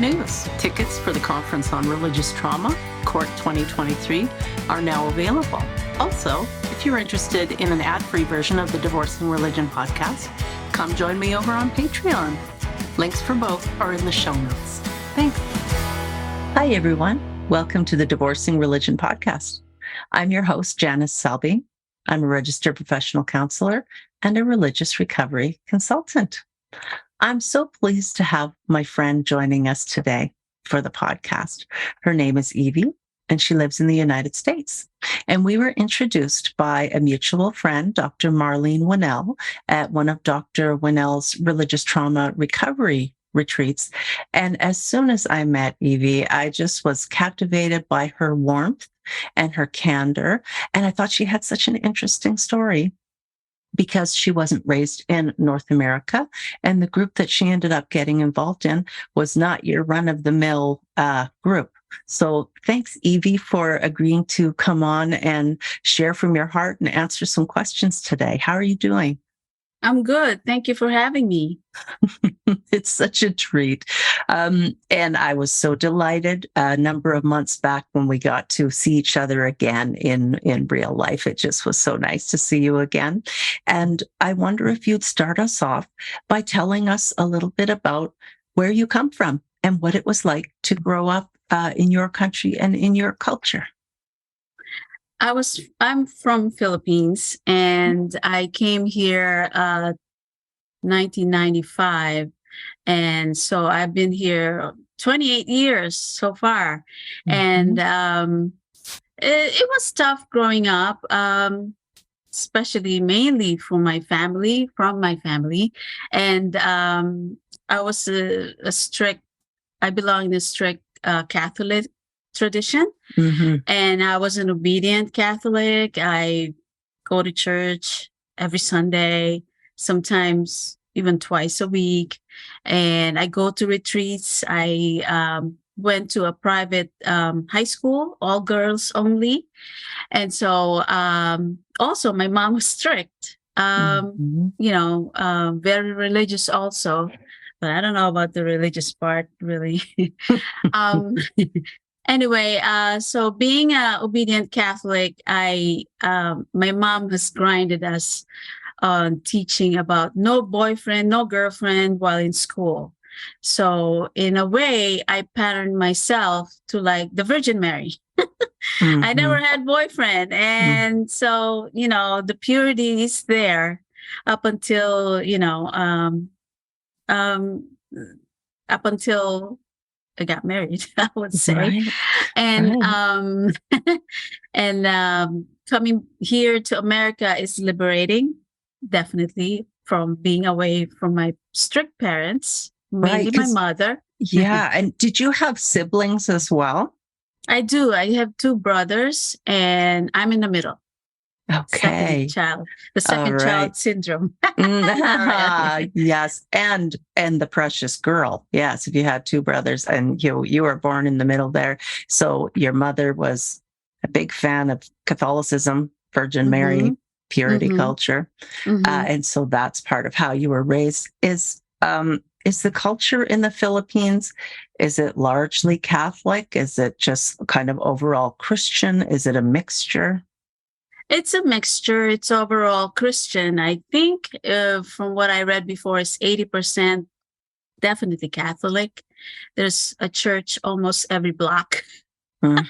news. Tickets for the Conference on Religious Trauma, Court 2023, are now available. Also, if you're interested in an ad-free version of the Divorcing Religion podcast, come join me over on Patreon. Links for both are in the show notes. Thanks. Hi, everyone. Welcome to the Divorcing Religion podcast. I'm your host, Janice Selby. I'm a registered professional counselor and a religious recovery consultant. I'm so pleased to have my friend joining us today for the podcast. Her name is Evie, and she lives in the United States. And we were introduced by a mutual friend, Dr. Marlene Winnell, at one of Dr. Winnell's religious trauma recovery retreats. And as soon as I met Evie, I just was captivated by her warmth and her candor. And I thought she had such an interesting story, because she wasn't raised in North America. And the group that she ended up getting involved in was not your run-of-the-mill group. So thanks, Evie, for agreeing to come on and share from your heart and answer some questions today. How are you doing? I'm good. Thank you for having me. It's such a treat. And I was so delighted a number of months back when we got to see each other again in real life. It just was so nice to see you again. And I wonder if you'd start us off by telling us a little bit about where you come from and what it was like to grow up in your country and in your culture. I'm from Philippines, and I came here 1995, and so I've been here 28 years so far. Mm-hmm. And it was tough growing up, especially mainly from my family, and I was I belong in a strict Catholic tradition. Mm-hmm. And I was an obedient Catholic. I go to church every Sunday, sometimes even twice a week. And I go to retreats. I went to a private high school, all girls only. And so also my mom was strict, very religious also. But I don't know about the religious part, really. um, Anyway, so being an obedient Catholic, my mom has grinded us on teaching about no boyfriend, no girlfriend while in school. So in a way, I patterned myself to like the Virgin Mary. Mm-hmm. I never had boyfriend, and so the purity is there up until up until I got married, I would say. Right. And Right. and coming here to America is liberating, definitely, from being away from my strict parents, mainly Right, my mother. Yeah. And did you have siblings as well? I do. I have two brothers, and I'm in the middle. Okay. Second child, the All second right. child syndrome. Yes. And the precious girl. Yes. If you had two brothers and you were born in the middle there. So your mother was a big fan of Catholicism, Virgin Mary, purity culture. And so that's part of how you were raised. Is the culture in the Philippines, is it largely Catholic? Is it just kind of overall Christian? Is it a mixture? It's a mixture. It's overall Christian. I think from what I read before, it's 80% definitely Catholic. There's a church almost every block or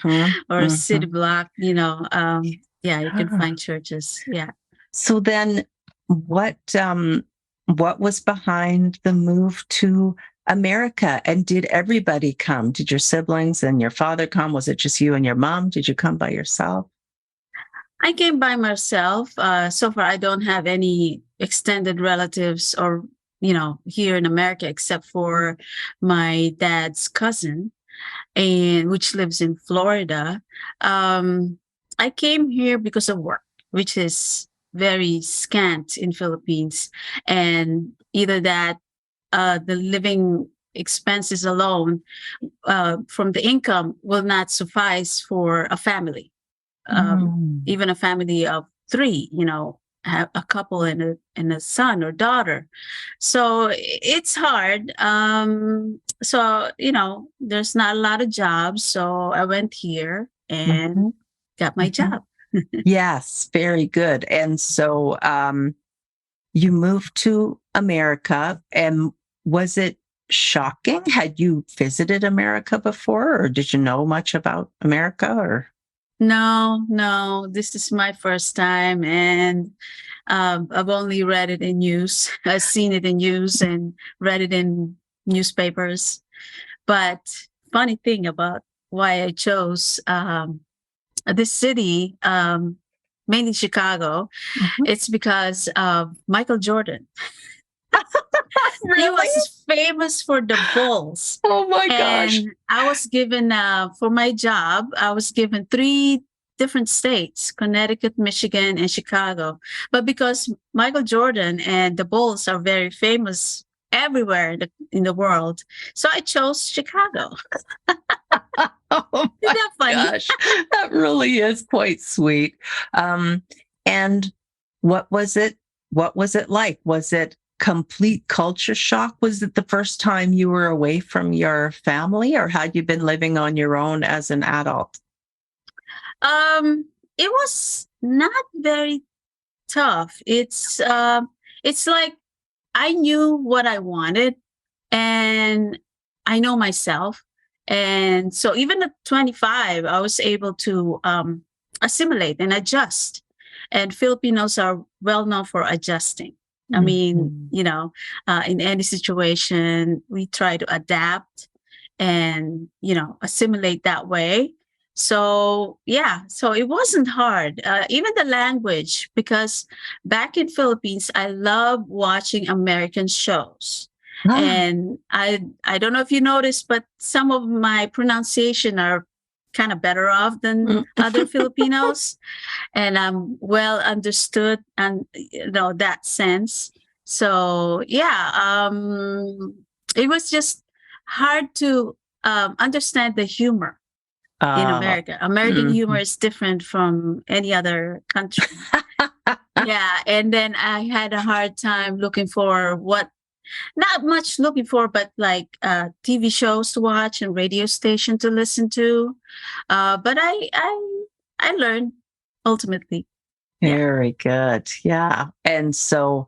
a city block, you can find churches. Yeah. So then what was behind the move to America? And did everybody come? Did your siblings and your father come? Was it just you and your mom? Did you come by yourself? I came by myself. So far, I don't have any extended relatives or, here in America, except for my dad's cousin, which lives in Florida. I came here because of work, which is very scant in Philippines. And either that, the living expenses alone from the income will not suffice for a family. Even a family of three, have a couple and a son or daughter. So it's hard. So, there's not a lot of jobs. So I went here and Mhm. got my Mhm. job. Yes, very good. And so you moved to America, and was it shocking? Had you visited America before, or did you know much about America? Or No, this is my first time, and I've only read it in news. I've seen it in news and read it in newspapers. But funny thing about why I chose this city, mainly Chicago, Mhm. it's because of Michael Jordan. He Really? was famous for the Bulls. Oh my gosh. And I was given, for my job, I was given three different states: Connecticut, Michigan, and Chicago. But because Michael Jordan and the Bulls are very famous everywhere in the world, so I chose Chicago. Oh Isn't my that funny? gosh. That really is quite sweet. Um, and what was it? What was it like? Was it complete culture shock? Was it the first time you were away from your family, or had you been living on your own as an adult? It was not very tough. It's like I knew what I wanted, and I know myself. And so even at 25, I was able to assimilate and adjust. And Filipinos are well known for adjusting. I mean, Mhm. in any situation, we try to adapt and, assimilate that way. So, yeah, so it wasn't hard. Even the language, because back in Philippines, I love watching American shows. Ah, And I don't know if you noticed, but some of my pronunciation are kind of better off than mm. other Filipinos, and I'm well understood and that sense. So yeah, it was just hard to understand the humor in Uh, America. American humor mhm. is different from any other country. Yeah, and then I had a hard time looking for what, not much looking for, but like TV shows to watch and radio station to listen to. But I learned ultimately. Yeah. Very good. Yeah. And so,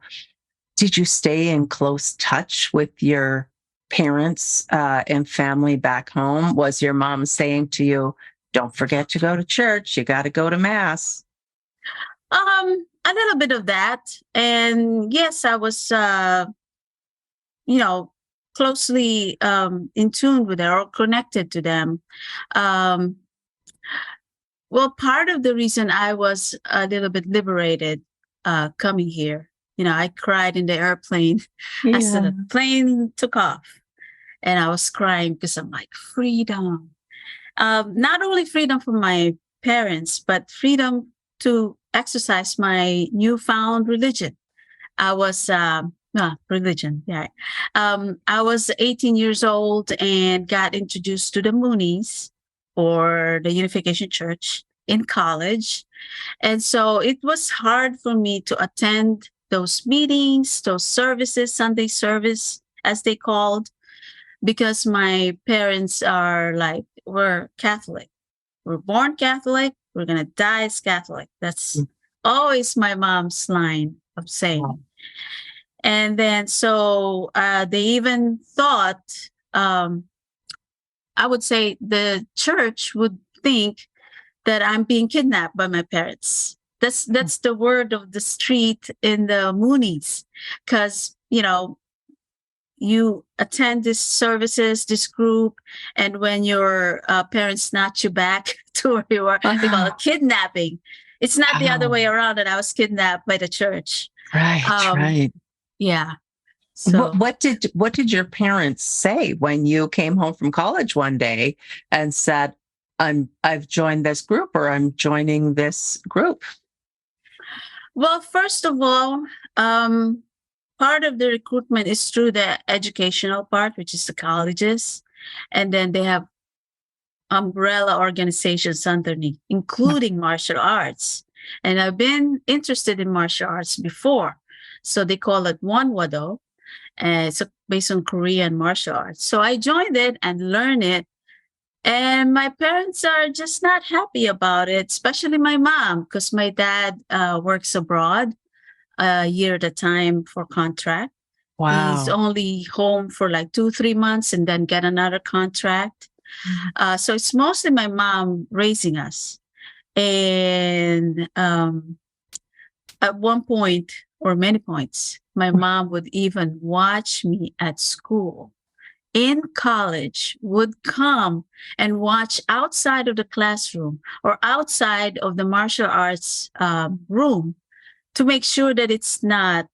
did you stay in close touch with your parents and family back home? Was your mom saying to you, don't forget to go to church, you got to go to mass? A little bit of that. And yes, I was, you know, closely in tune with them or connected to them. Um, well, part of the reason I was a little bit liberated coming here, I cried in the airplane as Yeah. the plane took off. And I was crying because I'm like, freedom. Not only freedom from my parents, but freedom to exercise my newfound religion. I was religion, yeah. I was 18 years old and got introduced to the Moonies, or the Unification Church, in college. And so it was hard for me to attend those meetings, those services, Sunday service, as they called, because my parents are like, we're Catholic. We're born Catholic. We're going to die as Catholic. That's always my mom's line of Wow. saying. And then so they even thought, um, I would say the church would think that I'm being kidnapped by my parents. That's the word of the street in the Moonies, because you attend these services, this group, and when your parents snatch you back to where you are, they call it Wow. kidnapping. It's not the other Wow. way around that I was kidnapped by the church. Right, Um, right. yeah. What, So, what did what did your parents say when you came home from college one day and said, I've joined this group, or I'm joining this group? well, first of all, part of the recruitment is through the educational part, which is the colleges, and then they have umbrella organizations underneath, including martial arts. And I've been interested in martial arts before. So they call it Wonwado. And it's based on Korean martial arts. So I joined it and learned it. And my parents are just not happy about it, especially my mom, because my dad works abroad a year at a time for contract. He's Wow. only home for like 2, 3 months and then get another contract. So it's mostly my mom raising us. And at one point, or many points, my mom would even watch me at school. In college, would come and watch outside of the classroom or outside of the martial arts room to make sure that it's not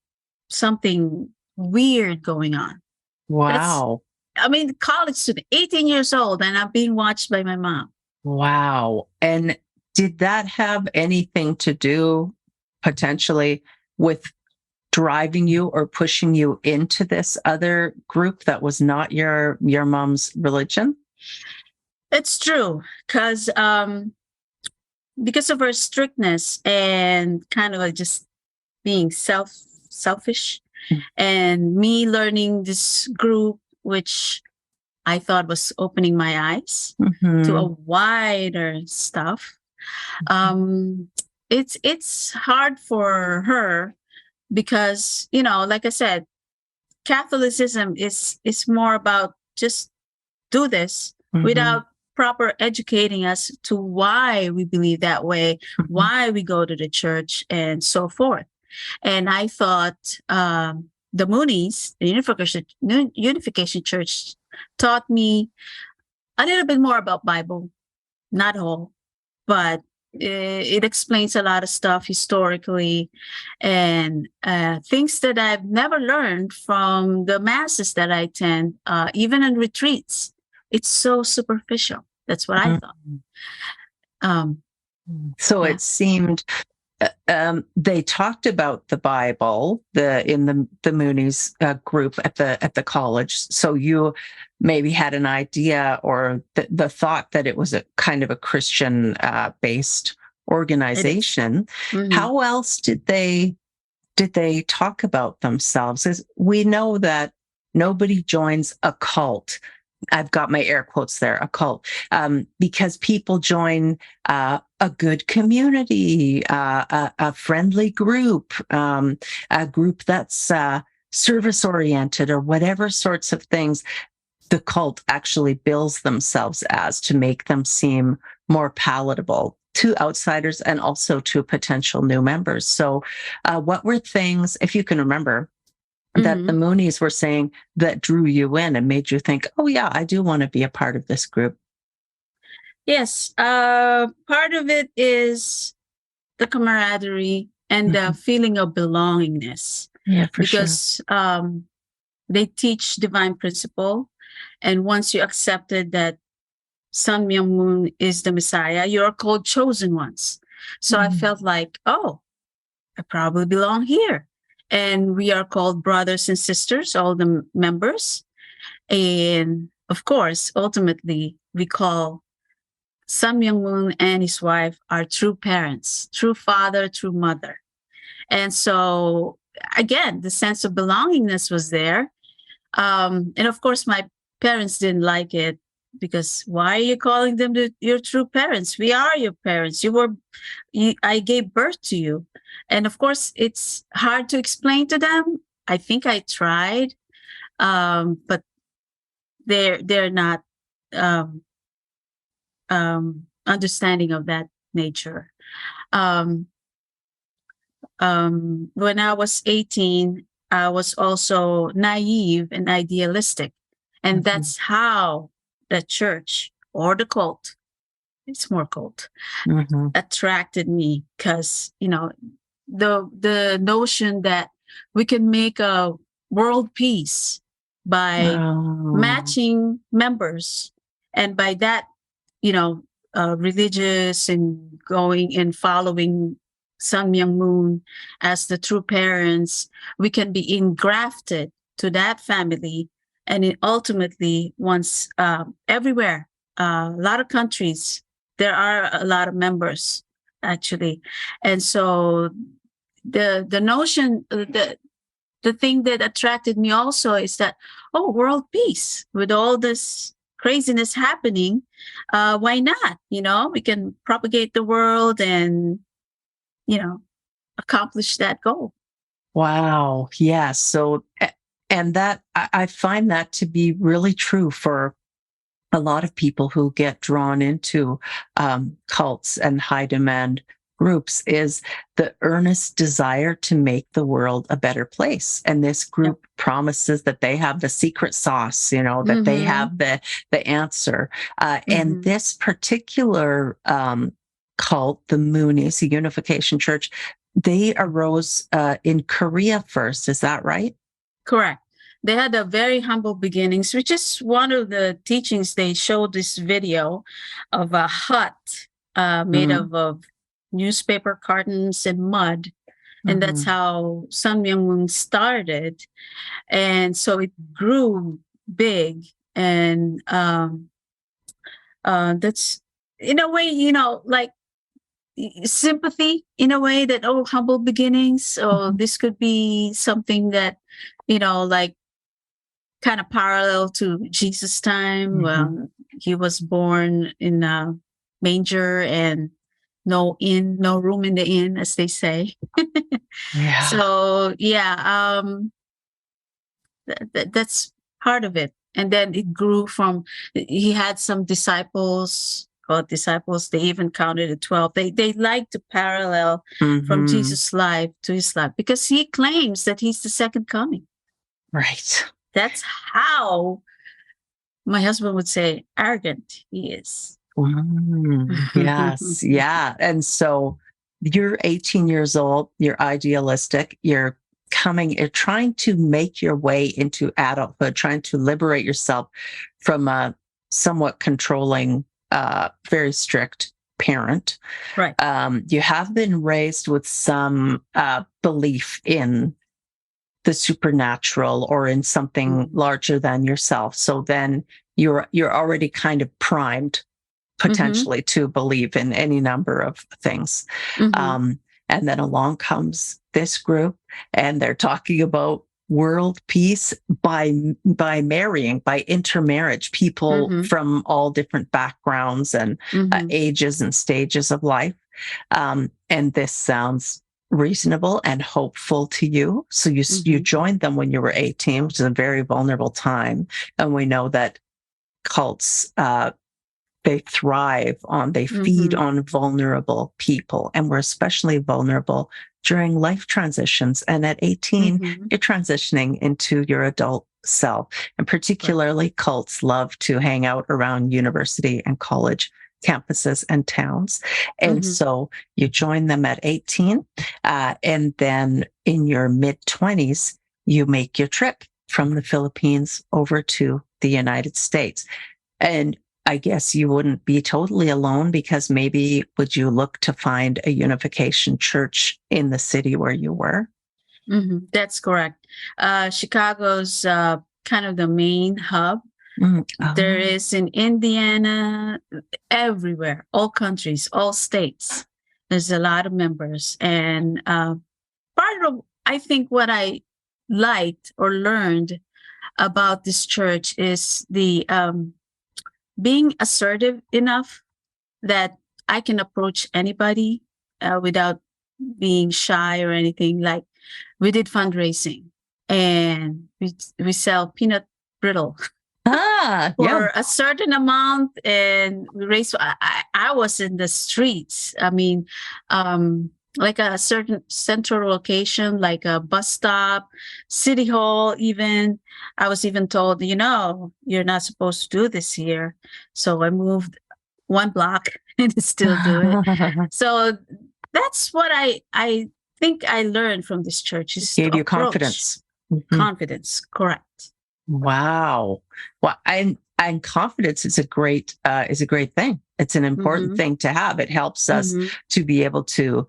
something weird going on. That's, Wow. I mean, college student, 18 years old, and I'm being watched by my mom. Wow. And did that have anything to do potentially with driving you or pushing you into this other group that was not your mom's religion? It's true, because of her strictness and kind of like just being selfish, Mm. and me learning this group, which I thought was opening my eyes to a Mhm. wider stuff. Um, it's hard for her because, like I said, Catholicism is more about just do this Mhm. without proper educating us to why we believe that way, Mhm. why we go to the church, and so forth. And I thought the Moonies, the Unification Church, taught me a little bit more about Bible, not all, but it explains a lot of stuff historically and things that I've never learned from the masses that I attend, even in retreats. It's so superficial. That's what I thought. Mhm. Um, So yeah. it seemed they talked about the Bible, in the Moonies group at the college. So you maybe had an idea or the thought that it was a kind of a Christian based It is. organization. Mhm. How else did they talk about themselves? As we know that nobody joins a cult. I've got my air quotes there, a cult, because people join a good community, a friendly group, a group that's service oriented, or whatever sorts of things the cult actually bills themselves as to make them seem more palatable to outsiders and also to potential new members. So, what were things, if you can remember, that the Mhm. Moonies were saying that drew you in and made you think, oh, yeah, I do want to be a part of this group? Yes. Part of it is the camaraderie and the Mhm. feeling of belongingness Yeah, for sure. because they teach divine principle. And once you accepted that Sun Myung Moon is the Messiah, you're called chosen ones. So I Mhm. felt like, oh, I probably belong here. And we are called brothers and sisters, all the members. And of course, ultimately, we call Sun Myung Moon and his wife are true parents, true father, true mother. And so, again, the sense of belongingness was there. And of course, my parents didn't like it because why are you calling them your true parents? We are your parents. I gave birth to you. And of course, it's hard to explain to them. I think I tried, but they're not um, understanding of that nature. Um, when I was 18, I was also naive and idealistic. And Mhm. that's how the church or the cult, it's more cult, Mhm. attracted me because, the notion that we can make a world peace by Oh. matching members. And by that, you know, religious and going and following Sun Myung Moon as the true parents, we can be engrafted to that family. And it ultimately, once everywhere, a lot of countries, there are a lot of members actually. And so the notion, the thing that attracted me also is that, oh, world peace with all this craziness happening. Why not? We can propagate the world and, accomplish that goal. Wow. Yeah. So, and that I find that to be really true for a lot of people who get drawn into cults and high demand groups, is the earnest desire to make the world a better place. And this group promises that they have the secret sauce, that they have the answer. And this particular cult, the Moonies, the Unification Church, they arose in Korea first. Is that right? Correct. They had a very humble beginnings, which is one of the teachings. They showed this video of a hut made of newspaper cartons and mud. And that's how Sun Myung-moon started. And so it grew big. And that's, in a way, like sympathy, in a way that, oh, humble beginnings. So this could be something that, like, kind of parallel to Jesus' time. He was born in a manger and no room in the inn, as they say. Yeah. So that's part of it. And then it grew from, he had some disciples called disciples. They even counted at 12. They like to parallel from Jesus' life to his life, because he claims that he's the second coming. Right. That's how my husband would say arrogant he is. Yes. Yeah. And so you're 18 years old, you're idealistic, you're trying to make your way into adulthood, trying to liberate yourself from a somewhat controlling, very strict parent. Right. You have been raised with some belief in the supernatural or in something larger than yourself. So then you're already kind of primed potentially to believe in any number of things. And then along comes this group, and they're talking about world peace by marrying, by intermarriage, people from all different backgrounds and ages and stages of life. And this sounds reasonable and hopeful to you. So you joined them when you were 18, which is a very vulnerable time. And we know that cults, they thrive on, they feed on vulnerable people. And we're especially vulnerable during life transitions. And at 18, you're transitioning into your adult self. And particularly cults love to hang out around university and college campuses and towns. And so you join them at 18. And then in your mid-20s, you make your trip from the Philippines over to the United States. And I guess you wouldn't be totally alone, because maybe would you look to find a Unification Church in the city where you were? That's correct. Chicago's kind of the main hub. There is in Indiana, everywhere, all countries, all states. There's a lot of members. And part of, I think, what I liked or learned about this church is the being assertive enough that I can approach anybody without being shy or anything. Like, we did fundraising and we sell peanut brittle for a certain amount, and we raised. I was in the streets. I mean, like a certain central location, like a bus stop, city hall. Even I was even told, you're not supposed to do this here. So I moved one block and still do it. So that's what I think I learned from this church. Is gave you confidence. Confidence, correct. Wow. Well, and confidence is a great thing. It's an important thing to have. It helps us to be able to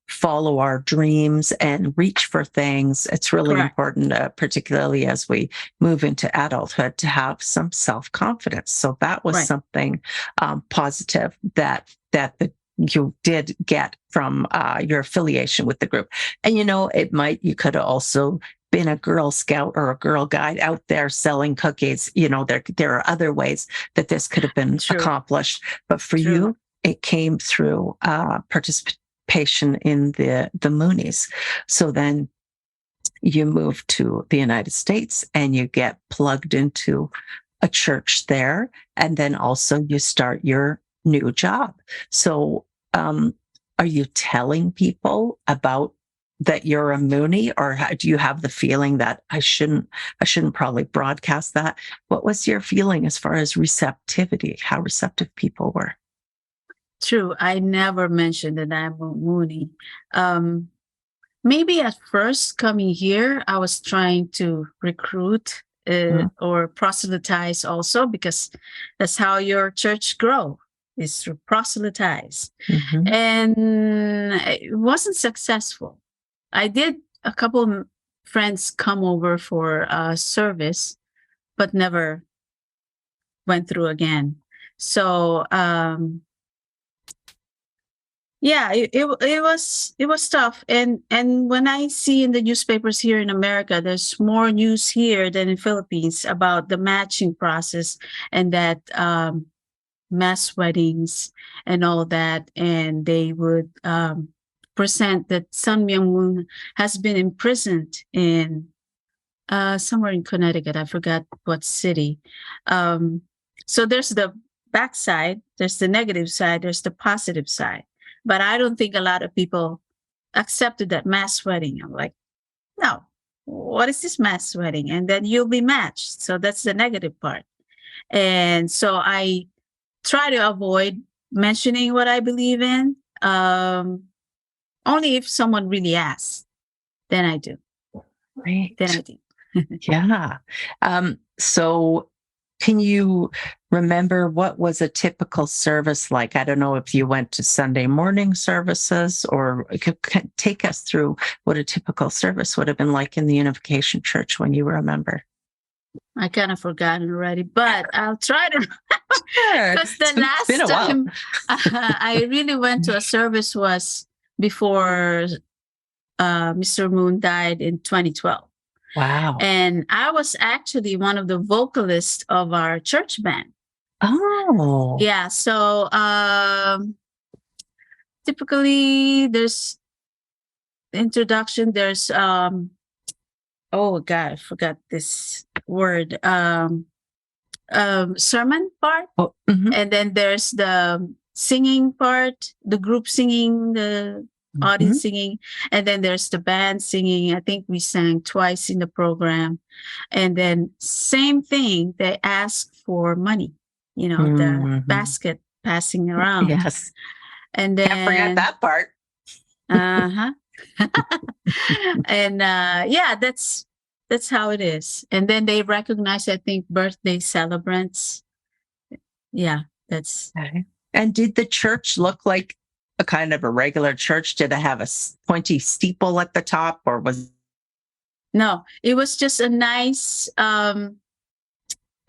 follow our dreams and reach for things. It's really important, particularly as we move into adulthood, to have some self-confidence. So that was something positive that the you did get from your affiliation with the group. And you could have also been a Girl Scout or a Girl Guide out there selling cookies. There are other ways that this could have been accomplished. But for you, it came through participation in the Moonies. So then you move to the United States and you get plugged into a church there. And then also you start your new job. So are you telling people about that you're a Moonie, or do you have the feeling that I shouldn't probably broadcast that? What was your feeling as far as receptivity, how receptive people were? True. I never mentioned that I'm a Moonie. Maybe at first coming here, I was trying to recruit or proselytize also, because that's how your church grow, is to proselytize. Mm-hmm. And it wasn't successful. I did a couple of friends come over for a service, but never went through again. So, yeah, it was tough. And when I see in the newspapers here in America, there's more news here than in Philippines about the matching process and that mass weddings and all that. And they would present that Sun Myung-moon has been imprisoned in somewhere in Connecticut. I forgot what city. So there's the backside, there's the negative side, there's the positive side. But I don't think a lot of people accepted that mass wedding. I'm like, no, what is this mass wedding? And then you'll be matched. So that's the negative part. And so I try to avoid mentioning what I believe in. Only if someone really asks, then I do. Right. Then I do. Yeah. So can you remember what was a typical service like? I don't know if you went to Sunday morning services, or take us through what a typical service would have been like in the Unification Church when you were a member. I kind of forgotten already, but I'll try to. Because the last time I really went to a service was before Mr. Moon died in 2012. Wow. And I was actually one of the vocalists of our church band. Oh. Yeah. So typically there's introduction, there's oh God, I forgot this word. Sermon part. Oh, mm-hmm. And then there's the singing part, the group singing, the audience singing, and then there's the band singing. I think we sang twice in the program. And then same thing, they ask for money, the basket passing around. Yes. And then can't forget that part. And yeah, that's how it is. And then they recognize, I think, birthday celebrants. Yeah, that's okay. And did the church look like a kind of a regular church? Did it have a pointy steeple at the top, or was? No, it was just a nice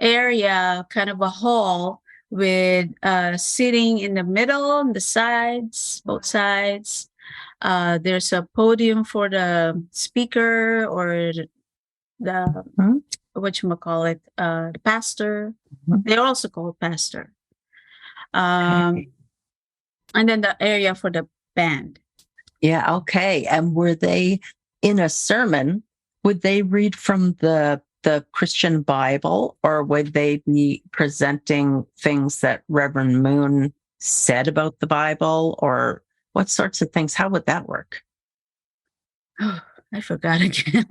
area, kind of a hall with sitting in the middle, on the sides, both sides. There's a podium for the speaker or the whatchamacallit, the pastor. They're also called pastor. Okay. And then the area for the band. Yeah, okay. And were they in a sermon? Would they read from the Christian Bible, or would they be presenting things that Reverend Moon said about the Bible, or what sorts of things? How would that work? Oh, I forgot again.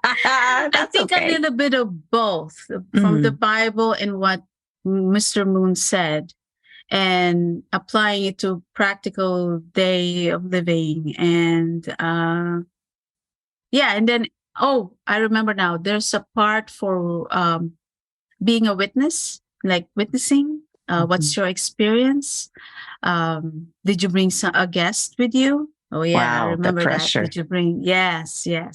I think a little bit of both, from the Bible and what Mr. Moon said, and applying it to practical day of living. And yeah, and then, oh, I remember now, there's a part for being a witness, like witnessing. What's your experience? Did you bring a guest with you? Oh, yeah, wow, I remember the pressure. that. Did you bring? Yes. Yeah.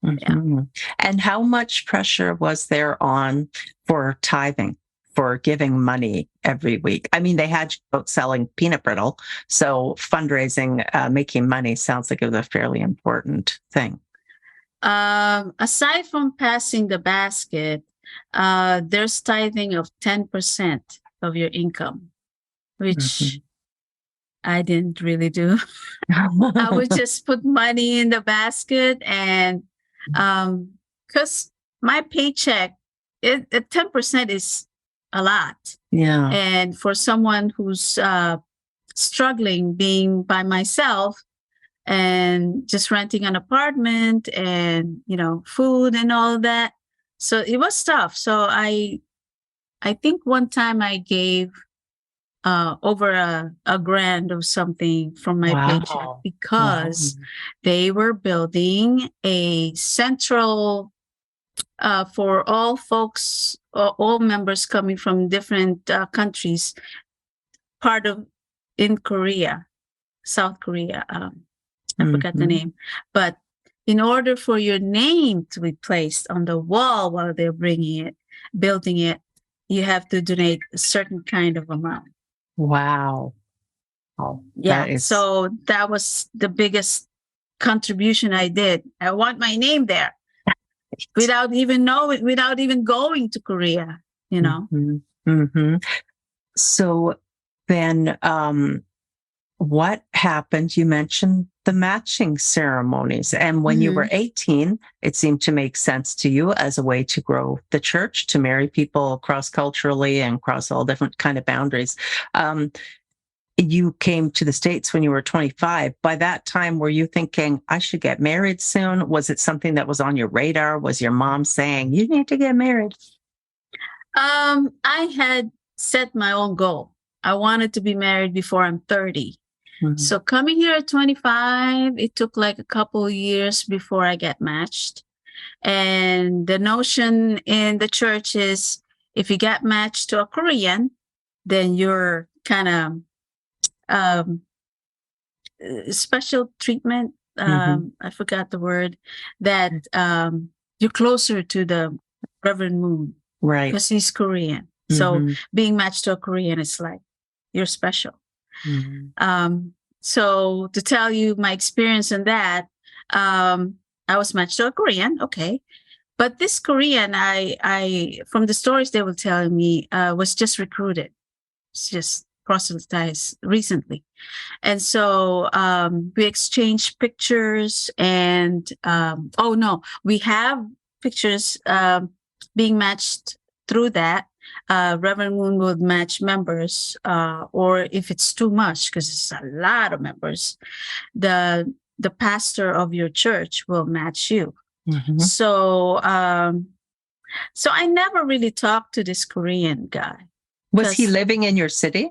And how much pressure was there on for tithing for giving money every week? I mean, they had you out selling peanut brittle, so fundraising, making money sounds like it was a fairly important thing. Aside from passing the basket, there's tithing of 10% of your income, which I didn't really do. I would just put money in the basket, and because my paycheck, 10% is a lot. Yeah. And for someone who's struggling being by myself and just renting an apartment and, food and all that. So it was tough. So I think one time I gave over a grand or something from my paycheck because they were building a central for all folks, all members coming from different countries, part of in Korea, South Korea. I forgot the name, but in order for your name to be placed on the wall while they're building it, you have to donate a certain kind of amount. Wow. Oh, yeah. So that was the biggest contribution I did. I want my name there without even going to Korea, So then, what happened? You mentioned the matching ceremonies. And when you were 18, it seemed to make sense to you as a way to grow the church, to marry people cross-culturally and cross all different kind of boundaries. You came to the States when you were 25. By that time, were you thinking, I should get married soon? Was it something that was on your radar? Was your mom saying, you need to get married? I had set my own goal. I wanted to be married before I'm 30. So coming here at 25, it took like a couple of years before I get matched. And the notion in the church is if you get matched to a Korean, then you're kind of special treatment. I forgot the word, that you're closer to the Reverend Moon. Right. Because he's Korean. So being matched to a Korean is like, you're special. So to tell you my experience in that, I was matched to a Korean, okay. But this Korean, I from the stories they were telling me, was just recruited. It's just proselytized recently. And so we exchanged pictures and, we have pictures being matched through that. Reverend Moon would match members, or if it's too much, because it's a lot of members, the pastor of your church will match you. So so I never really talked to this Korean guy. Was he living in your city?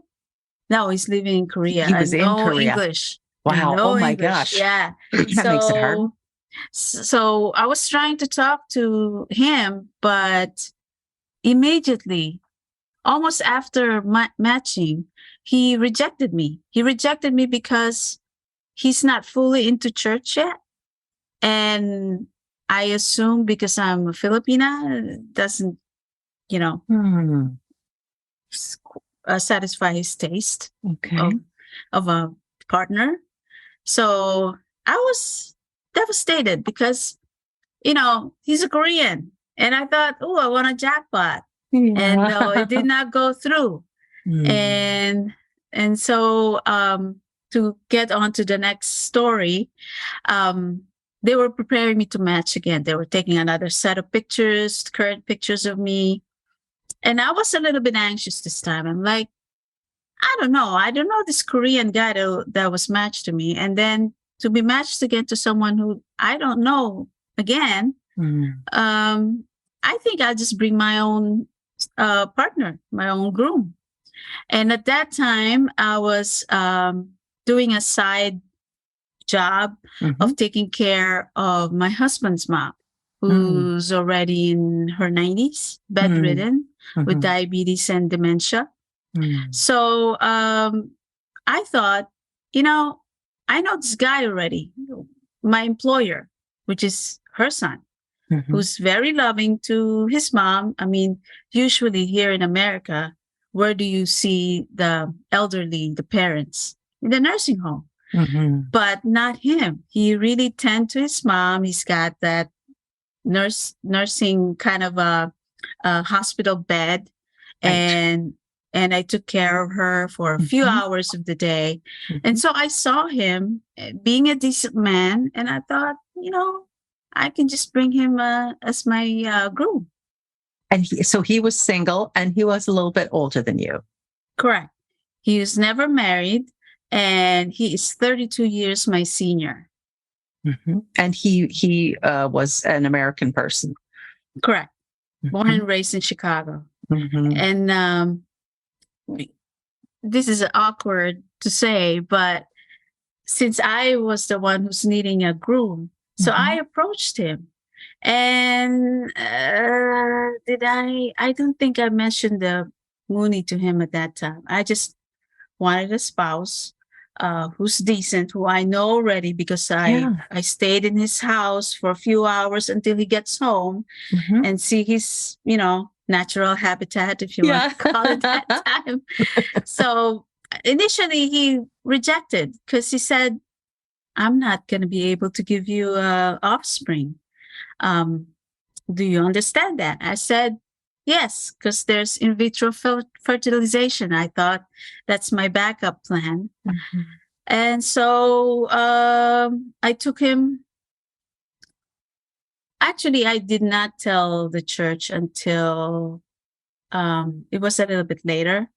No, he's living in Korea. He was in Korea. English. Wow. No my English. gosh. Yeah. That makes it hard. So I was trying to talk to him, but immediately, almost after matching, he rejected me. He rejected me because he's not fully into church yet. And I assume because I'm a Filipina, doesn't, satisfy his taste of a partner. So I was devastated because, he's a Korean. And I thought, I want a jackpot. Yeah. And no, it did not go through. And so to get on to the next story, they were preparing me to match again. They were taking another set of pictures, current pictures of me. And I was a little bit anxious this time. I'm like, I don't know this Korean guy that was matched to me. And then to be matched again to someone who I don't know again, I think I'll just bring my own partner, my own groom. And at that time, I was doing a side job of taking care of my husband's mom, who's already in her 90s, bedridden with diabetes and dementia. So I thought, I know this guy already, my employer, which is her son. who's very loving to his mom. I mean, usually here in America, where do you see the elderly, the parents? In the nursing home. But not him. He really tend to his mom. He's got that nursing kind of a hospital bed, Right. and I took care of her for a few hours of the day. And so I saw him being a decent man, and I thought, I can just bring him as my groom. And so he was single, and he was a little bit older than you. Correct. He was never married, and he is 32 years my senior. And he was an American person. Correct. Born and raised in Chicago. And this is awkward to say, but since I was the one who's needing a groom, so I approached him. And I don't think I mentioned the Moonie to him at that time. I just wanted a spouse who's decent, who I know already because I stayed in his house for a few hours until he gets home and see his, natural habitat, if you want to call it that time. So initially he rejected because he said, I'm not going to be able to give you offspring. Do you understand that? I said, yes, because there's in vitro fertilization. I thought that's my backup plan. And so I took him. Actually, I did not tell the church until it was a little bit later.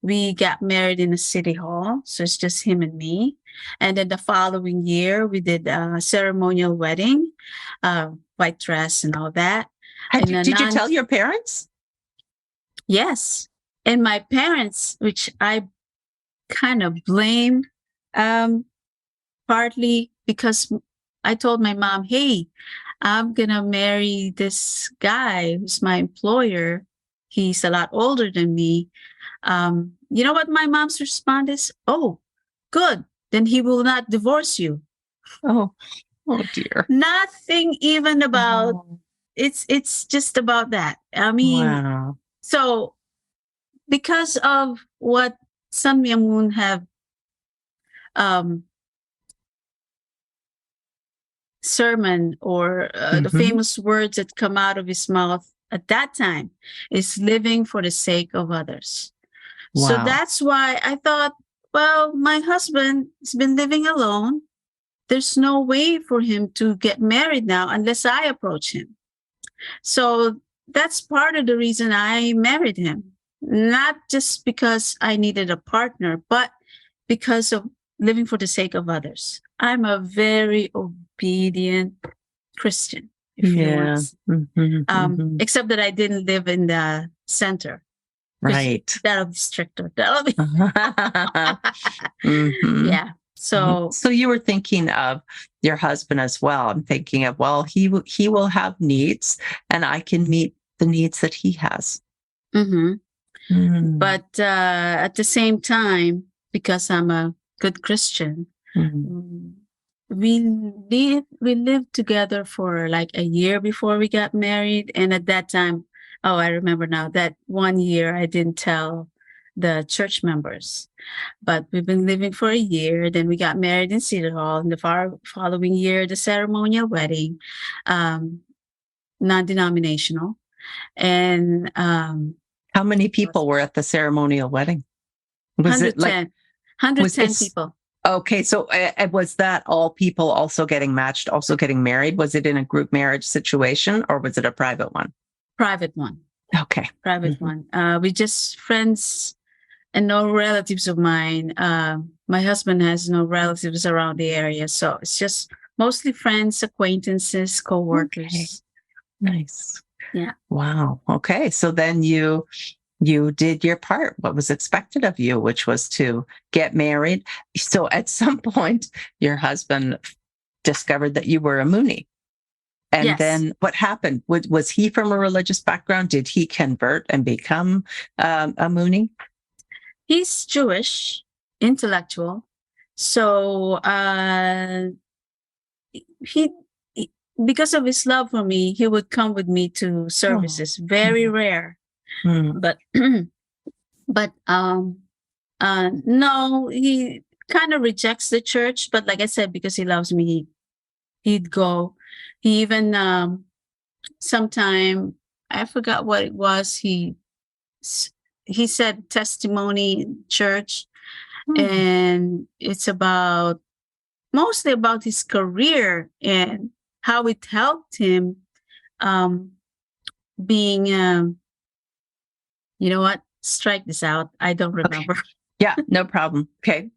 We got married in a city hall, so it's just him and me. And then the following year, we did a ceremonial wedding, white dress and all that. Did you tell your parents? Yes. And my parents, which I kind of blame, partly because I told my mom, hey, I'm going to marry this guy who's my employer. He's a lot older than me. You know what my mom's response is? Oh, good. Then he will not divorce you. Oh dear. Nothing even about, it's just about that. I mean, so because of what Sun Myung Moon have sermon or the famous words that come out of his mouth at that time is living for the sake of others. So that's why I thought, well, my husband has been living alone. There's no way for him to get married now unless I approach him. So that's part of the reason I married him. Not just because I needed a partner, but because of living for the sake of others. I'm a very obedient Christian, if you want. Except that I didn't live in the center. Right. That'll be stricter. That'll be. Yeah. So you were thinking of your husband as well. I'm thinking of, well, he will have needs, and I can meet the needs that he has. But at the same time, because I'm a good Christian, we lived together for like a year before we got married. And at that time, I remember now, that 1 year I didn't tell the church members. But we've been living for a year. Then we got married in City Hall. In the following year, the ceremonial wedding, non-denominational. And how many people were at the ceremonial wedding? Was 110, it like 110 people? Okay, so was that all people also getting matched, also getting married? Was it in a group marriage situation, or was it a private one? Private one. Okay. Private one. We just friends and no relatives of mine. My husband has no relatives around the area. So it's just mostly friends, acquaintances, co-workers. Okay. Nice. Yeah. Wow. Okay. So then you did your part, what was expected of you, which was to get married. So at some point, your husband discovered that you were a Moonie. And then what happened? Was he from a religious background? Did he convert and become a Moonie? He's Jewish, intellectual. So because of his love for me, he would come with me to services. Very rare, but but no, he kind of rejects the church. But like I said, because he loves me, he'd go. He even sometime, I forgot what it was. He said testimony church, and it's about mostly about his career and how it helped him being you know what, strike this out, I don't remember. Okay. Yeah, no problem. Okay.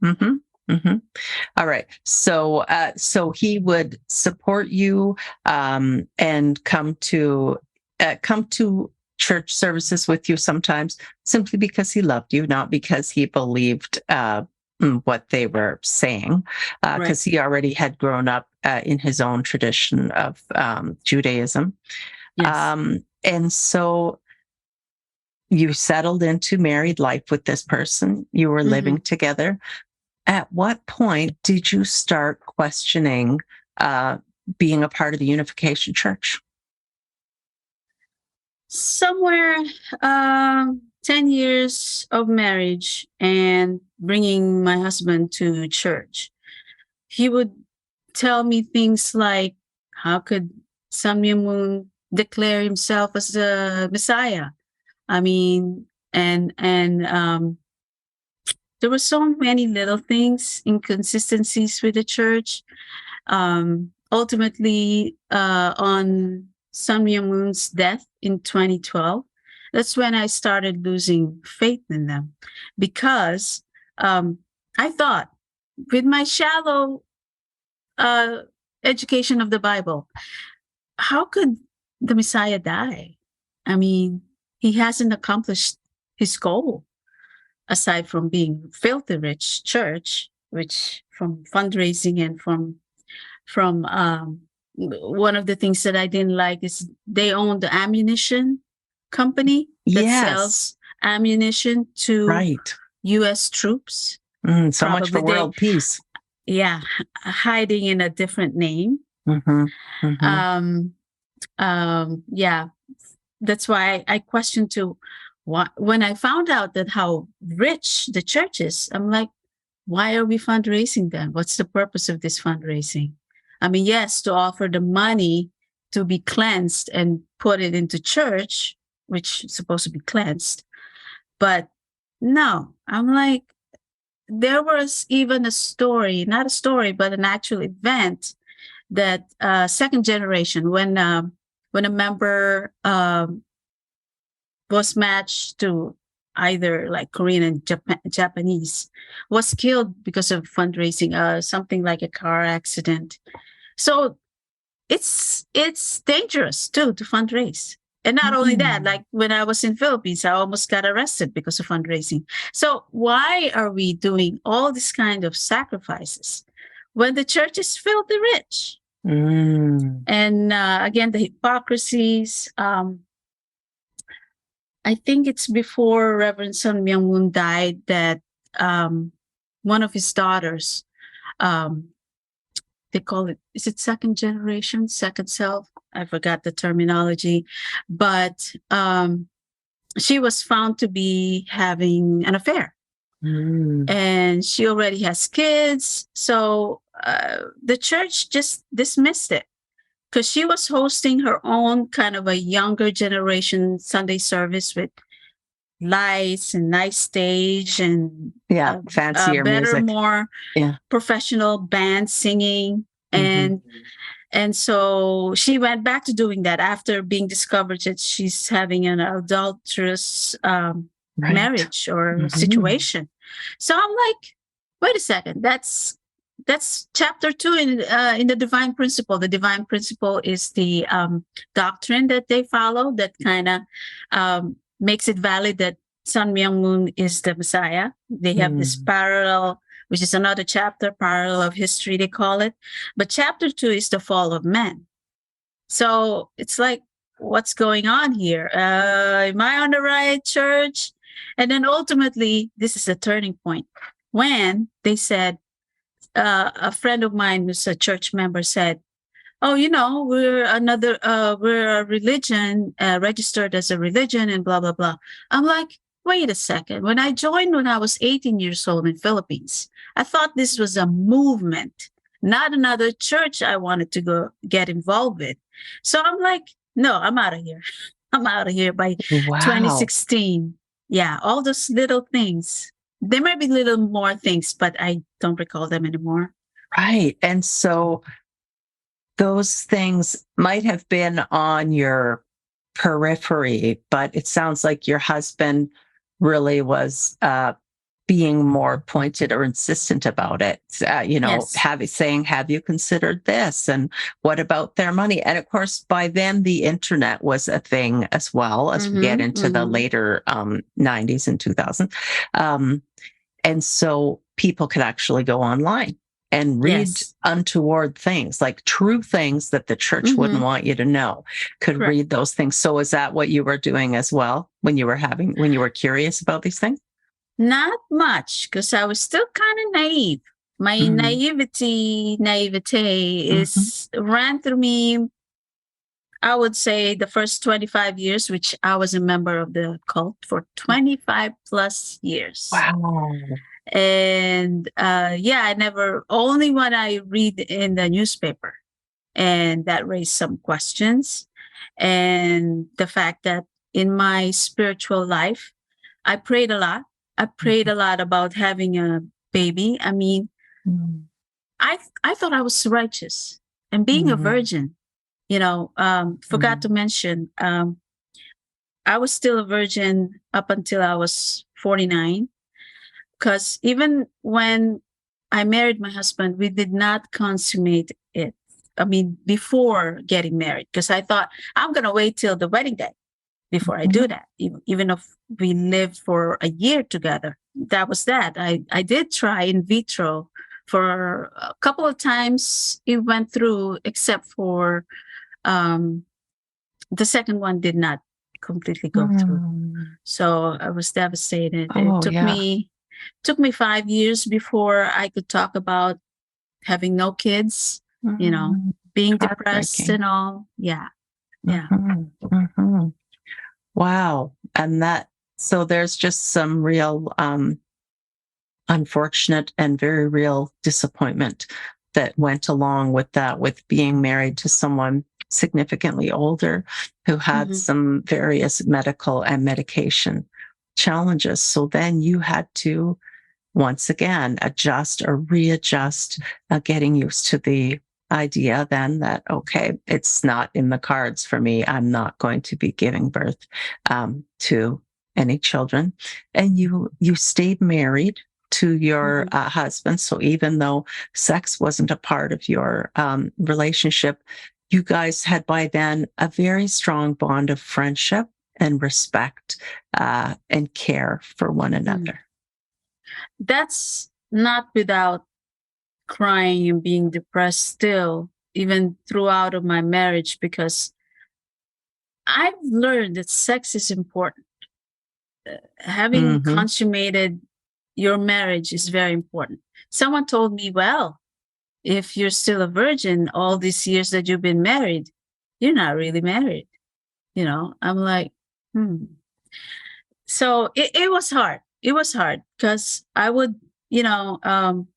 All right. So so he would support you and come to church services with you sometimes, simply because he loved you, not because he believed what they were saying, because he already had grown up in his own tradition of Judaism. Yes. And so you settled into married life with this person. You were living together. At what point did you start questioning being a part of the Unification Church? Somewhere 10 years of marriage and bringing my husband to church. He would tell me things like, how could Sun Myung Moon declare himself as the Messiah? I mean, and there were so many little things, inconsistencies with the church. Ultimately, on Sun Myung Moon's death in 2012, that's when I started losing faith in them, because I thought, with my shallow education of the Bible, how could the Messiah die? I mean, he hasn't accomplished his goal, aside from being filthy rich church, which from fundraising and from one of the things that I didn't like is they own the ammunition company that sells ammunition to U.S. troops. So much for world peace. Yeah, hiding in a different name. Yeah, that's why I questioned too. When I found out that how rich the church is, I'm like, why are we fundraising then? What's the purpose of this fundraising? I mean, yes, to offer the money to be cleansed and put it into church, which is supposed to be cleansed. But no, I'm like, there was even a story, not a story, but an actual event that second generation, when a member was matched to either like Korean and Japanese, was killed because of fundraising, something like a car accident. So it's dangerous too to fundraise. And not only that, like when I was in Philippines, I almost got arrested because of fundraising. So why are we doing all this kind of sacrifices when the church is filthy rich? And again, the hypocrisies. I think it's before Reverend Sun Myung Moon died that one of his daughters, they call it, is it second generation, second self? I forgot the terminology. But she was found to be having an affair. And she already has kids. So the church just dismissed it, because she was hosting her own kind of a younger generation Sunday service with lights and nice stage and fancier better, music, more professional band singing. And so she went back to doing that after being discovered that she's having an adulterous marriage or situation. So I'm like, wait a second, that's chapter 2 in the divine principle. The divine principle is the doctrine that they follow that kind of makes it valid that Sun Myung Moon is the Messiah. They have this parallel, which is another chapter, parallel of history, they call it. But chapter 2 is the fall of man. So it's like, what's going on here? Am I on the right church? And then ultimately, this is a turning point. When they said, a friend of mine who's a church member said, oh, we're a religion, registered as a religion and blah, blah, blah. I'm like, wait a second. When I joined when I was 18 years old in Philippines, I thought this was a movement, not another church I wanted to go get involved with. So I'm like, no, I'm out of here. I'm out of here by Wow. 2016. Yeah, all those little things. There might be little more things, but I don't recall them anymore. Right. And so those things might have been on your periphery, but it sounds like your husband really was being more pointed or insistent about it. Yes. Have you considered this? And what about their money? And of course, by then the internet was a thing as well as we get Mm-hmm, into the mm-hmm. later 90s and 2000s. And so people could actually go online and read Yes. untoward things, like true things that the church wouldn't Mm-hmm. want you to know, could Correct. read those things. So is that what you were doing as well when you were curious about these things? Not much, because I was still kind of naive. My Mm-hmm. naivete Mm-hmm. is ran through me. I would say the first 25 years, which I was a member of the cult for 25 plus years. Wow. And yeah, I never, only when I read in the newspaper, and that raised some questions. And the fact that in my spiritual life, I prayed a lot. I prayed a lot about having a baby. I mean, Mm-hmm. I thought I was righteous, and being a Mm-hmm. virgin, forgot to mention, I was still a virgin up until I was 49. Because even when I married my husband, we did not consummate it. I mean, before getting married, because I thought I'm going to wait till the wedding day before I do that. Even if we lived for a year together, that was that. I did try in vitro for a couple of times. It went through, except for um, the second one did not completely go through. Mm-hmm. So I was devastated. It Oh, yeah. took me 5 years before I could talk about having no kids, Mm-hmm. being depressed Heartbreaking. and all. Yeah. Yeah. Mm-hmm. Mm-hmm. Wow. So there's just some real unfortunate and very real disappointment that went along with that, with being married to someone significantly older who had Hmm. some various medical and medication challenges. So then you had to once again adjust or readjust, getting used to the idea then that, okay, it's not in the cards for me. I'm not going to be giving birth to any children. And you stayed married to your Hmm. husband. So even though sex wasn't a part of your relationship, you guys had by then a very strong bond of friendship and respect and care for one Mm. another. That's not without crying and being depressed still, even throughout of my marriage, because I've learned that sex is important. Having Mm-hmm. consummated your marriage is very important. Someone told me, well, if you're still a virgin all these years that you've been married, you're not really married. I'm like, hmm. So it was hard. It was hard because you know, um,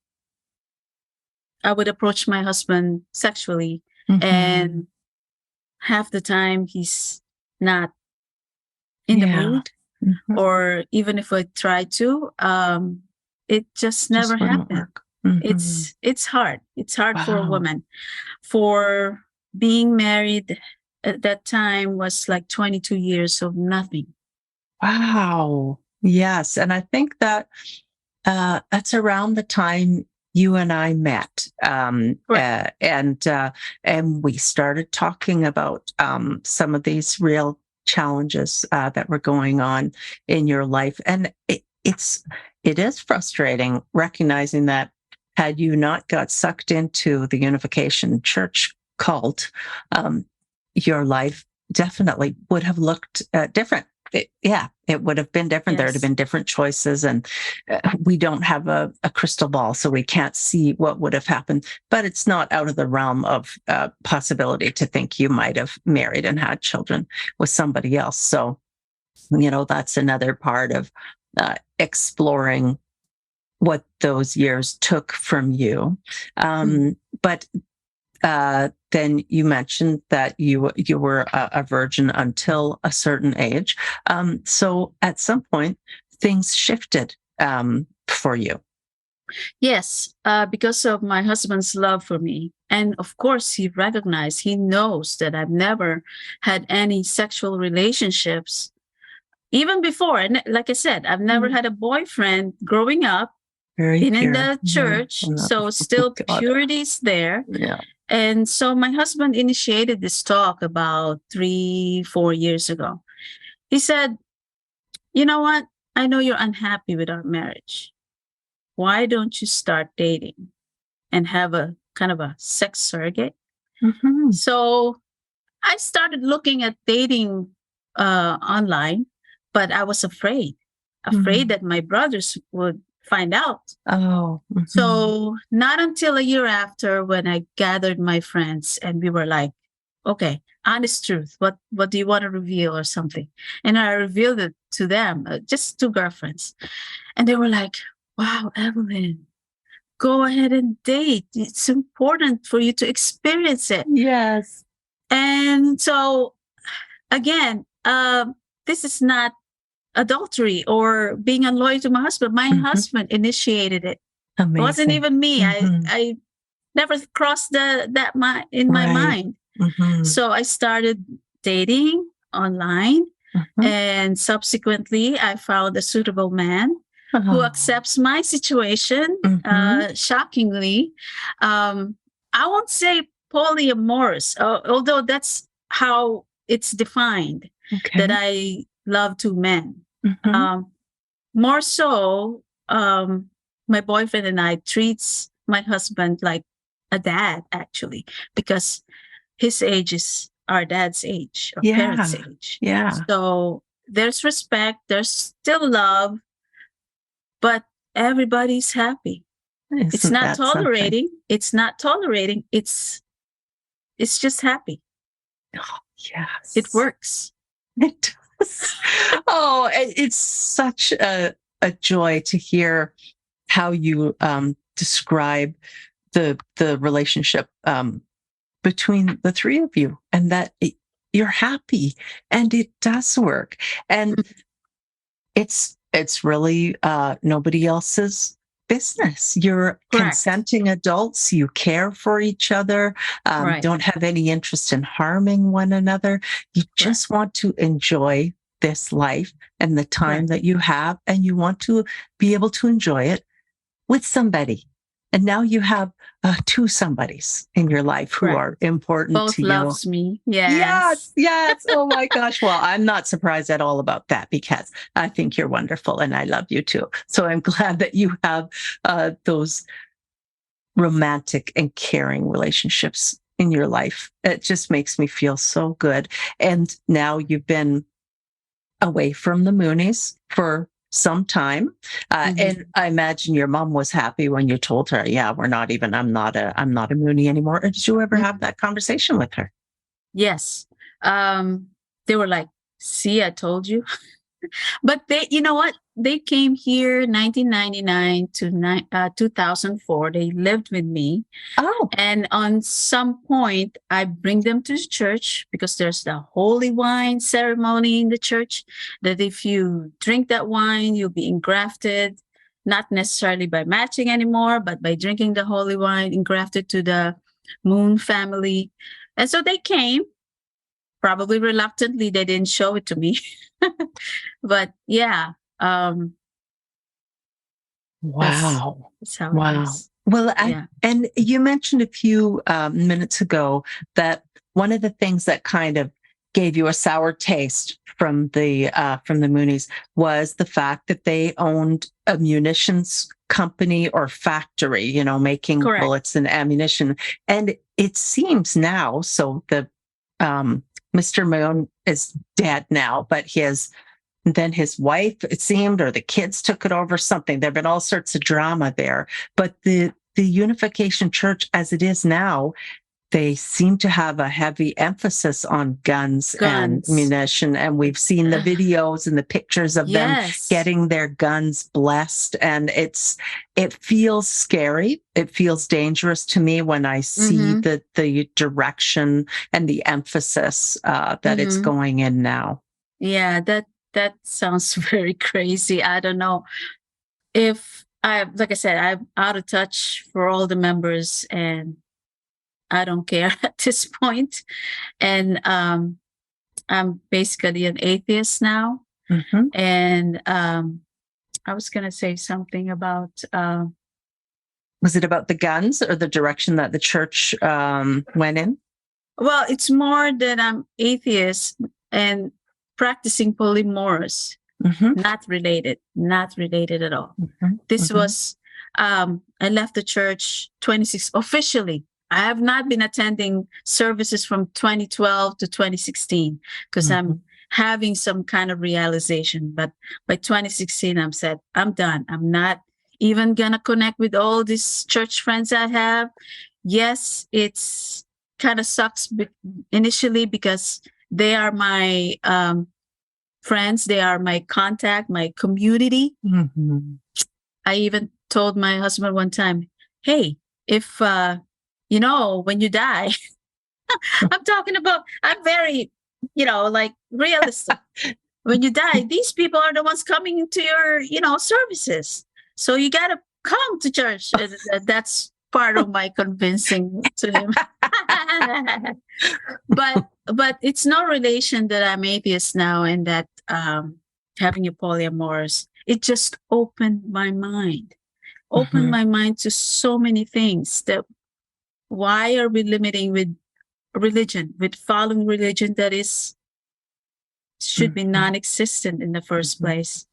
I would approach my husband sexually, Mm-hmm. and half the time he's not in the Yeah. mood, Mm-hmm. or even if I try to, it just never Just wouldn't happened. work. Mm-hmm. It's hard. It's hard for a Wow. woman. For being married at that time was like 22 years of nothing. Wow. Yes. And I think that that's around the time you and I met. Correct. And we started talking about some of these real challenges that were going on in your life. And it is frustrating recognizing that had you not got sucked into the Unification Church cult, your life definitely would have looked different. it would have been different. There would have Yes. been different choices, and we don't have a crystal ball, so we can't see what would have happened. But it's not out of the realm of possibility to think you might have married and had children with somebody else. So, that's another part of exploring what those years took from you. But then you mentioned that you were a virgin until a certain age. So at some point, things shifted for you. Yes, because of my husband's love for me. And of course, he knows that I've never had any sexual relationships, even before. And like I said, I've never had a boyfriend growing up, Very been in pure. the church. Yeah. So still God. purity is there. Yeah. And so my husband initiated this talk about 3-4 years ago. He said, you know what? I know you're unhappy with our marriage. Why don't you start dating and have a kind of a sex surrogate? Mm-hmm. So I started looking at dating online, but I was afraid that my brothers would find out. Oh. Mm-hmm. So not until a year after, when I gathered my friends and we were like, okay, honest truth, what do you want to reveal or something? And I revealed it to them, just 2 girlfriends. And they were like, wow, Evelyn, go ahead and date. It's important for you to experience it. Yes. And so again, this is not adultery or being unloyal to my husband. My husband initiated it. Amazing. It wasn't even me. Mm-hmm. I never crossed that in my mind. Mm-hmm. So I started dating online, and subsequently I found a suitable man who accepts my situation. Shockingly, I won't say polyamorous, although that's how it's defined. Okay. That I love 2 men. Mm-hmm. More so, my boyfriend and I treats my husband like a dad, actually, because his age is our dad's age or parents' age. Yeah. So there's respect, there's still love, but everybody's happy. It's not tolerating. Something? It's not tolerating. It's just happy. Oh, yes. It works. It does. Oh, it's such a joy to hear how you describe the relationship between the 3 of you, and that you're happy and it does work. And it's really nobody else's business. You're consenting adults. You care for each other. Don't have any interest in harming one another. You just want to enjoy this life and the time that you have, and you want to be able to enjoy it with somebody. And now you have 2 somebodies in your life who are important Both to you. Both loves me. Yes. Yes. Oh my gosh. Well, I'm not surprised at all about that, because I think you're wonderful and I love you too. So I'm glad that you have those romantic and caring relationships in your life. It just makes me feel so good. And now you've been away from the Moonies for some time. And I imagine your mom was happy when you told her, I'm not a Moonie anymore. Or did you ever have that conversation with her? Yes. They were like, see, I told you. But they, you know what? They came here 1999 to 2004. They lived with me. Oh. And on some point, I bring them to church, because there's the holy wine ceremony in the church, that if you drink that wine, you'll be engrafted, not necessarily by matching anymore, but by drinking the holy wine, engrafted to the Moon family. And so they came. Probably reluctantly, they didn't show it to me. But yeah. Wow. That's how it is. Well, and you mentioned a few minutes ago that one of the things that kind of gave you a sour taste from the Moonies was the fact that they owned a munitions company or factory, making bullets and ammunition. And it seems now, so the Mr. Moon is dead now, but his And then his wife, it seemed, or the kids took it over, something. There've been all sorts of drama there. But the Unification Church, as it is now, they seem to have a heavy emphasis on guns and ammunition. And we've seen the videos and the pictures of them getting their guns blessed. And it feels scary. It feels dangerous to me when I see the direction and the emphasis that it's going in now. Yeah, that sounds very crazy. I don't know if like I said, I'm out of touch for all the members, and I don't care at this point. And I'm basically an atheist now. And I was going to say something about... was it about the guns or the direction that the church went in? Well, it's more that I'm atheist and practicing polymorphs. Not related at all. This was, I left the church 26 officially. I have not been attending services from 2012 to 2016 because I'm having some kind of realization. But by 2016, I'm said, I'm done. I'm not even going to connect with all these church friends I have. Yes, it's kind of sucks initially because they are my friends. They are my contact, my community. I even told my husband one time, hey, if... when you die, I'm very, like realistic. When you die, these people are the ones coming into your, services. So you got to come to church. That's part of my convincing to him. But it's no relation that I'm atheist now and that having a polyamorous, it just opened my mind. Opened my mind to so many things that why are we limiting with religion, with following religion that should be non-existent in the first place?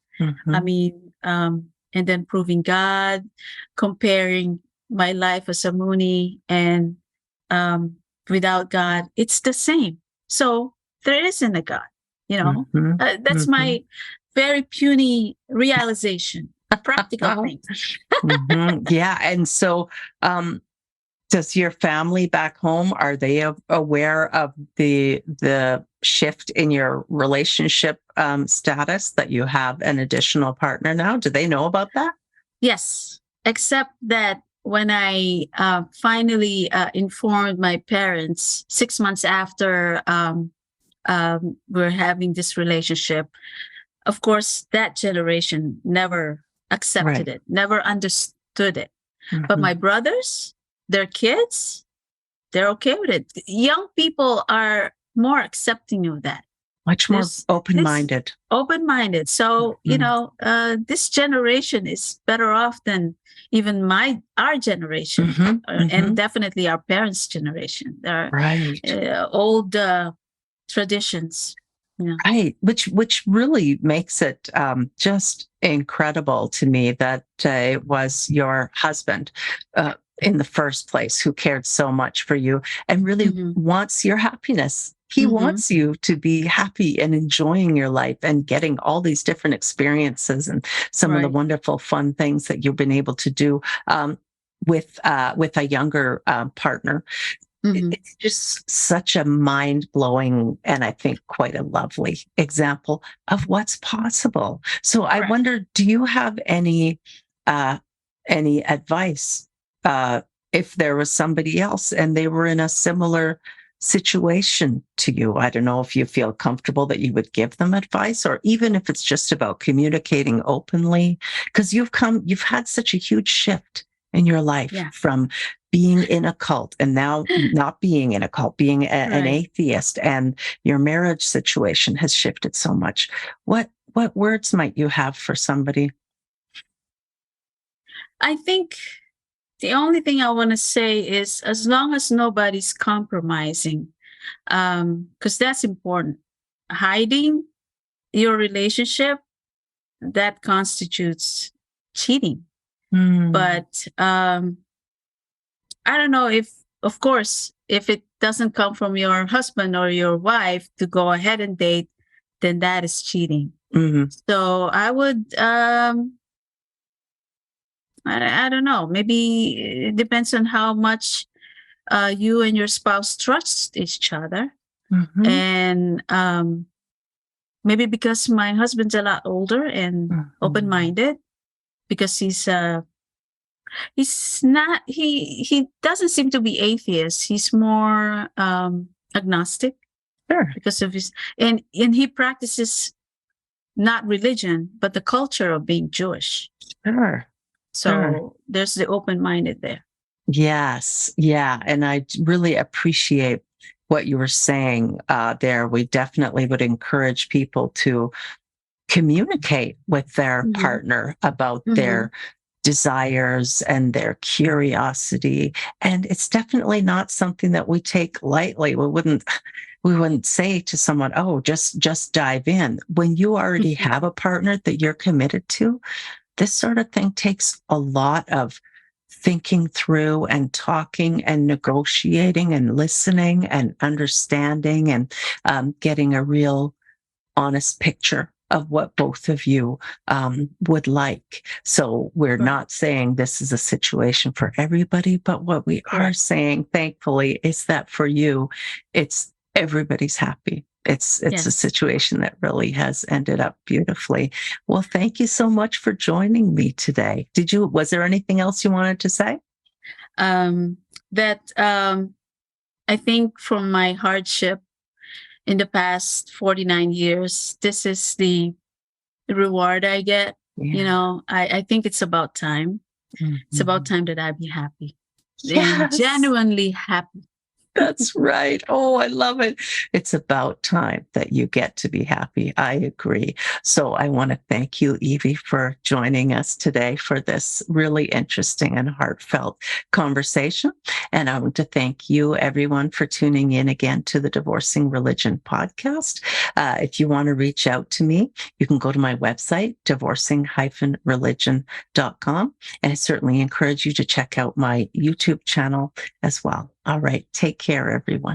I mean, and then proving God, comparing my life as a Moonie and without God, it's the same. So there isn't a God, that's my very puny realization, practical thing. Yeah. And so, does your family back home, are they aware of the shift in your relationship status, that you have an additional partner now? Do they know about that? Yes, except that when I finally informed my parents 6 months after we're having this relationship, of course, that generation never accepted it, never understood it. But my brothers, their kids, they're okay with it. Young people are more accepting of that. Much more open-minded. Open-minded. So, this generation is better off than even our generation, and definitely our parents' generation. There are old traditions. Right, which really makes it just incredible to me that it was your husband in the first place who cared so much for you and really wants your happiness. He wants you to be happy and enjoying your life and getting all these different experiences and some of the wonderful, fun things that you've been able to do with a younger partner. It's just such a mind-blowing and I think quite a lovely example of what's possible. So I wonder, do you have any advice if there was somebody else and they were in a similar situation to you? I don't know if you feel comfortable that you would give them advice, or even if it's just about communicating openly, because you've had such a huge shift in your life from being in a cult and now not being in a cult, being an atheist, and your marriage situation has shifted so much. What words might you have for somebody? I think the only thing I want to say is, as long as nobody's compromising, because that's important. Hiding your relationship, that constitutes cheating. But I don't know if, of course, if it doesn't come from your husband or your wife to go ahead and date, then that is cheating. Mm-hmm. So I would, I don't know, maybe it depends on how much you and your spouse trust each other. Mm-hmm. And maybe because my husband's a lot older and Mm-hmm. open-minded, because he's not, he doesn't seem to be atheist. He's more agnostic Sure. because of his, and he practices not religion, but the culture of being Jewish. Sure. So Sure. there's the open-minded there. Yes. Yeah. And I really appreciate what you were saying there. We definitely would encourage people to communicate with their Mhm. partner about Mhm. their desires and their curiosity. And it's definitely not something that we take lightly. We wouldn't say to someone, oh, just dive in. When you already have a partner that you're committed to, this sort of thing takes a lot of thinking through and talking and negotiating and listening and understanding and getting a real honest picture of what both of you would like. So we're not saying this is a situation for everybody, but what we are saying, thankfully, is that for you, it's everybody's happy. It's a situation that really has ended up beautifully. Well, thank you so much for joining me today. Was there anything else you wanted to say? That I think from my hardship in the past 49 years, this is the reward I get. Yeah. You know, I think it's about time. It's about time that I be happy. And Yes. genuinely happy. That's right. Oh, I love it. It's about time that you get to be happy. I agree. So I want to thank you, Evie, for joining us today for this really interesting and heartfelt conversation. And I want to thank you, everyone, for tuning in again to the Divorcing Religion podcast. If you want to reach out to me, you can go to my website, divorcing-religion.com. And I certainly encourage you to check out my YouTube channel as well. All right. Take care, everyone.